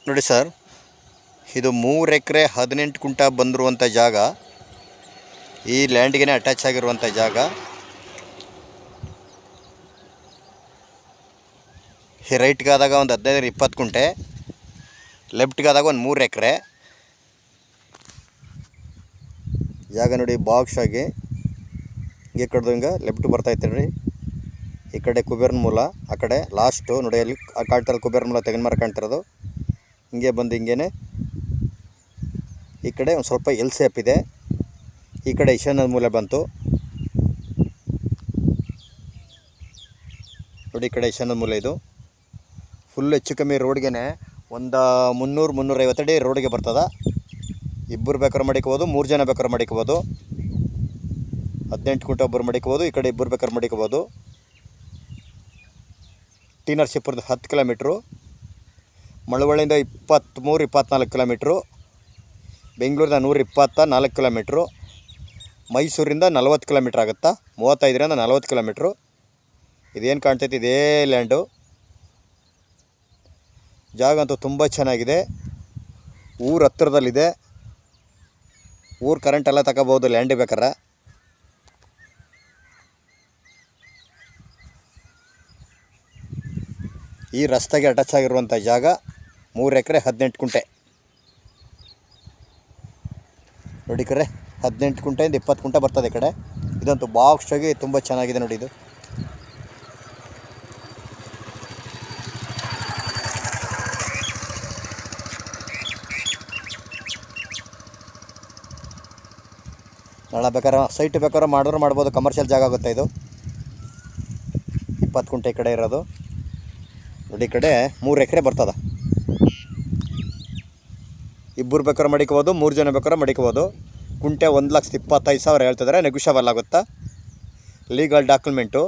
ನೋಡಿ ಸರ್, ಇದು 3 ಎಕರೆ 18 ಕುಂಟ ಬಂದಿರುವಂಥ ಜಾಗ. ಈ ಲ್ಯಾಂಡ್ಗೆ ಅಟ್ಯಾಚ್ ಆಗಿರುವಂಥ ಜಾಗ. ಈ ರೈಟ್ಗಾದಾಗ ಒಂದು 15-20 ಕುಂಟೆ, ಲೆಫ್ಟ್ಗಾದಾಗ ಒಂದು 3 ಎಕರೆ ಜಾಗ. ನೋಡಿ ಬಾಕ್ಸ್ ಆಗಿ ಹಿಂಗೆ ಕಡ್ದು ಹಿಂಗೆ ಲೆಫ್ಟ್ ಬರ್ತೈತೆ ರೀ. ಈ ಕಡೆ ಕುಬೇರನ ಮೂಲ, ಆ ಕಡೆ ಲಾಸ್ಟು ನೋಡಿ ಅಲ್ಲಿ ಕಾಣ್ತಿರೋದು ಕುಬೇರನ ಮೂಲ, ತೆಂಗಿನ ಮರ ಕಾಣ್ತಿರೋದು. ಹಿಂಗೆ ಬಂದು ಹಿಂಗೇ ಈ ಕಡೆ ಒಂದು ಸ್ವಲ್ಪ ಎಲ್ ಸೇಪ್ ಇದೆ. ಈ ಕಡೆ ಈಶಾನ್ಯದ ಮೂಲೆ ಬಂತು ನೋಡಿ. ಈ ಕಡೆ ಈಶಾನ್ಯದ ಮೂಲೆ ಇದು ಫುಲ್ ಹೆಚ್ಚು ಕಮ್ಮಿ ರೋಡ್ಗೆ ಒಂದು 300-350 ಅಡಿ ರೋಡಿಗೆ ಬರ್ತದೆ. ಇಬ್ಬರು ಬೇಕಾದ್ರೆ ಮಡಿಕೋಬೋದು, 3 ಜನ ಬೇಕಾದ್ರೆ ಮಡಿಕೋಬೋದು. 18 ಕುಂಟೆ ಒಬ್ಬರು ಮಡಿಕೋಬೋದು, ಈ ಕಡೆ ಇಬ್ಬರು ಬೇಕಾದ್ರೆ ಮಡಿಕೋಬೋದು. ಟಿ ನರಸೀಪುರದ 10 ಕಿಲೋಮೀಟ್ರು, ಮಳವಳ್ಳಿಯಿಂದ 23-24 ಕಿಲೋಮೀಟ್ರು, ಬೆಂಗಳೂರಿಂದ 124 ಕಿಲೋಮೀಟ್ರು, ಮೈಸೂರಿಂದ 40 ಕಿಲೋಮೀಟ್ರ್ ಆಗುತ್ತಾ. 35-40 ಕಿಲೋಮೀಟ್ರು. ಇದೇನು ಕಾಣ್ತೈತಿ ಇದೇ ಲ್ಯಾಂಡು. ಜಾಗ ಅಂತೂ ತುಂಬ ಚೆನ್ನಾಗಿದೆ. ಊರು ಹತ್ತಿರದಲ್ಲಿದೆ. ಊರು ಕರೆಂಟ್ ಎಲ್ಲ ತಗೋಬೋದು ಲ್ಯಾಂಡ್ ಬೇಕಾರೆ. ಈ ರಸ್ತೆಗೆ ಅಟ್ಯಾಚ್ ಆಗಿರುವಂಥ ಜಾಗ 3 ಎಕರೆ 18 ಕುಂಟೆ ನೋಡಿ. ಕರೆ 18 ಕುಂಟೆಯಿಂದ 20 ಕುಂಟೆ ಬರ್ತದೆ ಈ ಕಡೆ. ಇದಂತೂ ಬಾಕ್ಸ್ ಆಗಿ ತುಂಬ ಚೆನ್ನಾಗಿದೆ ನೋಡಿ. ಇದು ನಾಳೆ ಬೇಕಾದ್ರೆ ಸೈಟ್ ಬೇಕಾದ್ರೆ ಮಾಡ್ಬೋದು. ಕಮರ್ಷಿಯಲ್ ಜಾಗ ಆಗುತ್ತೆ ಇದು. 20 ಕುಂಟೆ ಈ ಕಡೆ ಇರೋದು ನೋಡಿ. ಈ ಕಡೆ 3 ಎಕರೆ ಬರ್ತದೆ. ಇಬ್ಬರು ಬೇಕಾದ್ರೆ ಮಡಿಕೋಬೋದು, 3 ಜನ ಬೇಕಾದ್ರೆ ಮಡಿಕೋಬೋದು. ಕುಂಟೆ 1,25,000 ಹೇಳ್ತಿದ್ದಾರೆ. ನೆಗೋಷಿಯಬಲ್ ಆಗುತ್ತಾ. ಲೀಗಲ್ ಡಾಕ್ಯುಮೆಂಟು,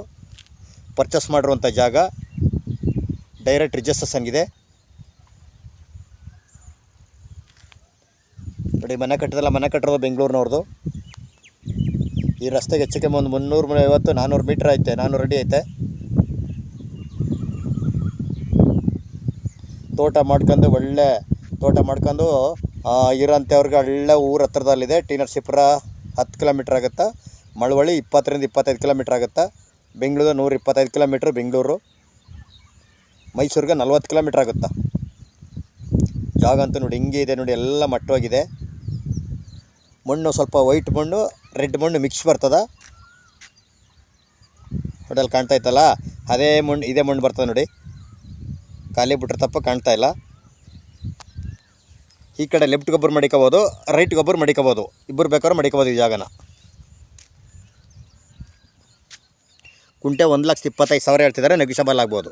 ಪರ್ಚೇಸ್ ಮಾಡಿರುವಂಥ ಜಾಗ, ಡೈರೆಕ್ಟ್ ರಿಜಿಸ್ಟ್ರೇಷನ್ ಇದೆ ನೋಡಿ. ಮನೆ ಕಟ್ಟಿರೋದು ಬೆಂಗಳೂರಿನವ್ರದ್ದು. ಈ ರಸ್ತೆಗೆ ಹೆಚ್ಚು ಕಮ್ಮಿ ಒಂದು 350-400 ಮೀಟ್ರ್ ಐತೆ, 400 ಅಡಿ ಐತೆ. ತೋಟ ಮಾಡ್ಕೊಂಡು ಇರೋಂಥವ್ರಿಗೆ ಒಳ್ಳೆ ಊರು ಹತ್ರದಲ್ಲಿದೆ. ಟಿ ನರಸೀಪುರ 10 ಕಿಲೋಮೀಟ್ರ್ ಆಗುತ್ತಾ. ಮಳವಳ್ಳಿ 20-25 ಕಿಲೋಮೀಟ್ರ್ ಆಗುತ್ತಾ. ಬೆಂಗಳೂರು 125 ಕಿಲೋಮೀಟ್ರ್, ಬೆಂಗಳೂರು. ಮೈಸೂರಿಗೆ 40 ಕಿಲೋಮೀಟ್ರ್ ಆಗುತ್ತಾ. ಜಾಗ ಅಂತೂ ನೋಡಿ ಹಿಂಗೆ ಇದೆ ನೋಡಿ. ಎಲ್ಲ ಮಟ್ಟವಾಗಿದೆ. ಮಣ್ಣು ಸ್ವಲ್ಪ ವೈಟ್ ಮಣ್ಣು, ರೆಡ್ ಮಣ್ಣು ಮಿಕ್ಸ್ ಬರ್ತದೆ. ಹೋಟೆಲ್ ಕಾಣ್ತಾ ಇತ್ತಲ್ಲ, ಇದೇ ಮಣ್ಣು ಬರ್ತದೆ ನೋಡಿ. ಖಾಲಿ ಬಿಟ್ರೆ ತಪ್ಪ ಕಾಣ್ತಾ ಇಲ್ಲ. ಈ ಕಡೆ ಲೆಫ್ಟ್ ಗೊಬ್ಬರ ಮಡಿಕೋಬೋದು, ರೈಟ್ ಗೊಬ್ಬರ ಮಡಿಕೋಬೋದು. ಇಬ್ಬರು ಬೇಕಾದ್ರೂ ಮಡಿಕೋಬೋದು ಈ ಜಾಗನ. ಕುಂಟೆ 1,25,000 ಹೇಳ್ತಿದ್ದಾರೆ. ನೆಗೋಷಿಯಬಲ್ ಆಗ್ಬೋದು.